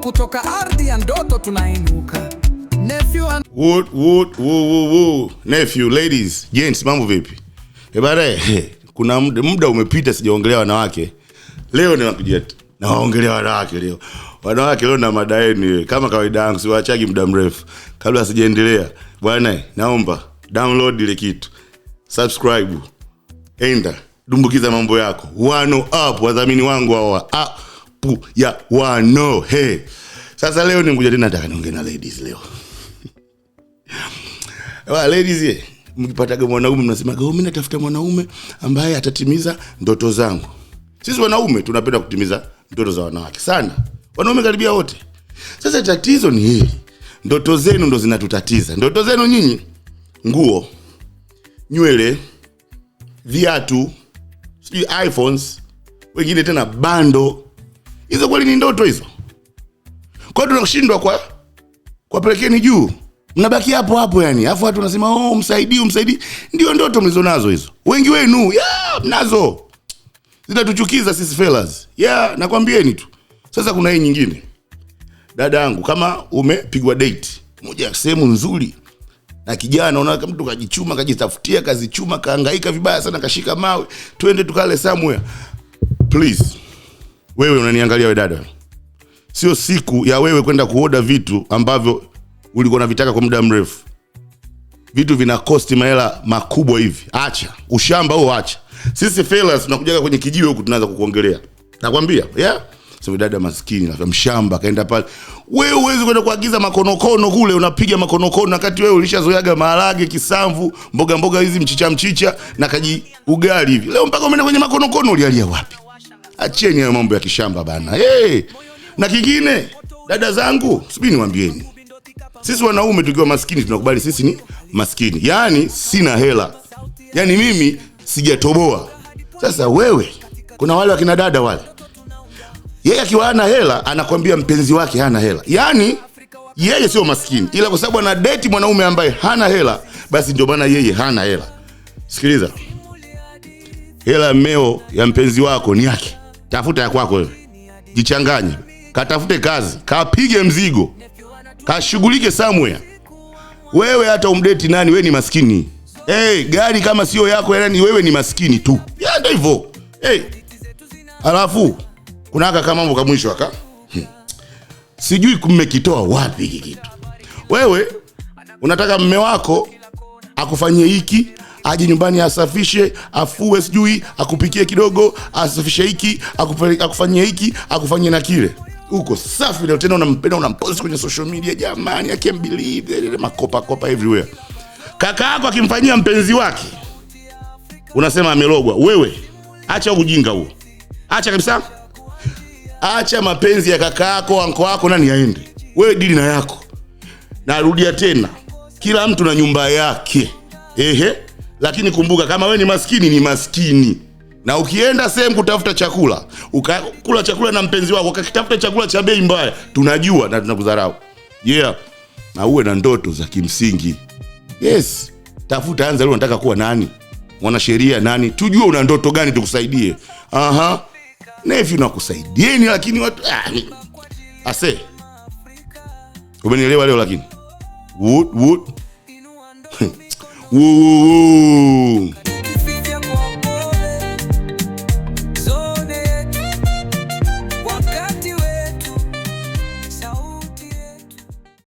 kutoka ardhi ya ndoto tunainuka. Nephew and... Nephew, ladies, gents, mambo vipi? Bana, kuna muda umepita sijaongelea wanawake. Leo ninakuja naongelea wanawake leo. Wanawake leo na mada yenu kama kawaida yangu, siwaachagi muda mrefu. Kabla sijaendelea, bwana, naomba download ile kitu. Subscribe. Enda dumbukiza mambo yako. Wano up, wadhamini wangu hawa. Apu ya wano. Hey. Sasa leo nimekuja tena nataka niongee na ladies leo. Ladies, mkipata mwanaume mnasema mimi natafuta mwanaume ambaye atatimiza ndoto zangu. Sisi wanaume tunapenda kutimiza ndoto za wanawake sana. Wanaume karibia wote. Sasa tatizo ni hili. Ndoto zenu ndo zinatutatiza. Ndoto zenu nyinyi, nguo, nywele, viatu, sijui iPhones, wengine tena bando. Hizo kweli ni ndoto hizo? Kwa hiyo tunashindwa kwa pelekeni juu. Mnabaki hapo hapo yani. Alafu watu wanasema msaidii. Ndio ndoto mlizonazo hizo. Wengi wenu, mnazo. Zinatuchukiza sisi fellas. Nakwambieni tu. Sasa kuna hii nyingine. Dada yangu, kama umepigwa date moja sehemu nzuri na kijana, unaona mtu kajichuma, kajitafutia, kazichuma, kahangaika vibaya sana, kashika mawe, twende tukale somewhere. Please. Wewe unaniangalia wewe dada. Sio siku ya wewe kwenda kuoda vitu ambavyo ulikuwa unavitaka kwa muda mrefu. Vitu vina cost mahela makubwa hivi. Acha. Ushamba huo acha. Sisi fellas tunakuja kwenye kijiwe huku tunaanza kukuongelea. Nakwambia, sio dada maskini na mshamba kaenda pale. Wewe uweze kwenda kuagiza makonokono kule, unapiga makonokono wakati wewe ulishazoeaga maharage, kisamvu, mboga hizi mchicha na kaji ugali hivi. Leo mpaka umeenda kwenye makonokono, ulialia wapi? Acheni hayo mambo ya kishamba bana. Na kingine, dada zangu, subiri niwaambieni. Sisi wanaume tukiwa maskini tunakubali sisi ni maskini. Yaani sina hela. Yaani mimi sijatoboa. Sasa wewe, kuna wale wakina dada wale. Yeye akiwa hana hela anakuambia mpenzi wake hana hela. Yaani yeye sio maskini, ila kwa sababu ana date mwanaume ambaye hana hela, basi ndio maana yeye hana hela. Sikiliza. Hela meo ya mpenzi wako ni yake. Tafuta ya kwako wewe. Jichanganye. Katafute kazi, kapige mzigo. Kashughulike somewhere. Wewe hata umdate nani, wewe ni maskini. Gari kama sio yako yani wewe ni maskini tu. Ndio hivyo. Alafu kuna kama mambo kama mwisho aka. Sijui kumekitoa wapi hiki kitu. Wewe unataka mume wako akufanyie hiki, aje nyumbani asafishe, afue, sijui akupikie kidogo, asafishe hiki, akufanyie hiki, akufanyie na kile. Uko safi leo tena unampenda, unampost kwenye social media, jamani, I can't believe, makopa everywhere. Kaka yako akimfanyia mpenzi wake, unasema amelogwa. Wewe acha ujinga huo. Acha kabisa. Acha mapenzi ya kaka yako, anko wako nani aende. Wewe dili na yako. Narudia tena. Kila mtu na nyumba yake. Lakini kumbuka kama wewe ni maskini ni maskini. Na ukienda sehemu kutafuta chakula, ukakula chakula na mpenzi wako, ukakitafuta chakula cha bei mbaya, tunajua na tunakudharau. Na uwe na ndoto za kimsingi. Tafuta anza leo unataka kuwa nani? Mwanasheria nani? Tujue una ndoto gani tukusaidie. Nephew nakusaidieni lakini watu umenielewa leo lakini. Wood.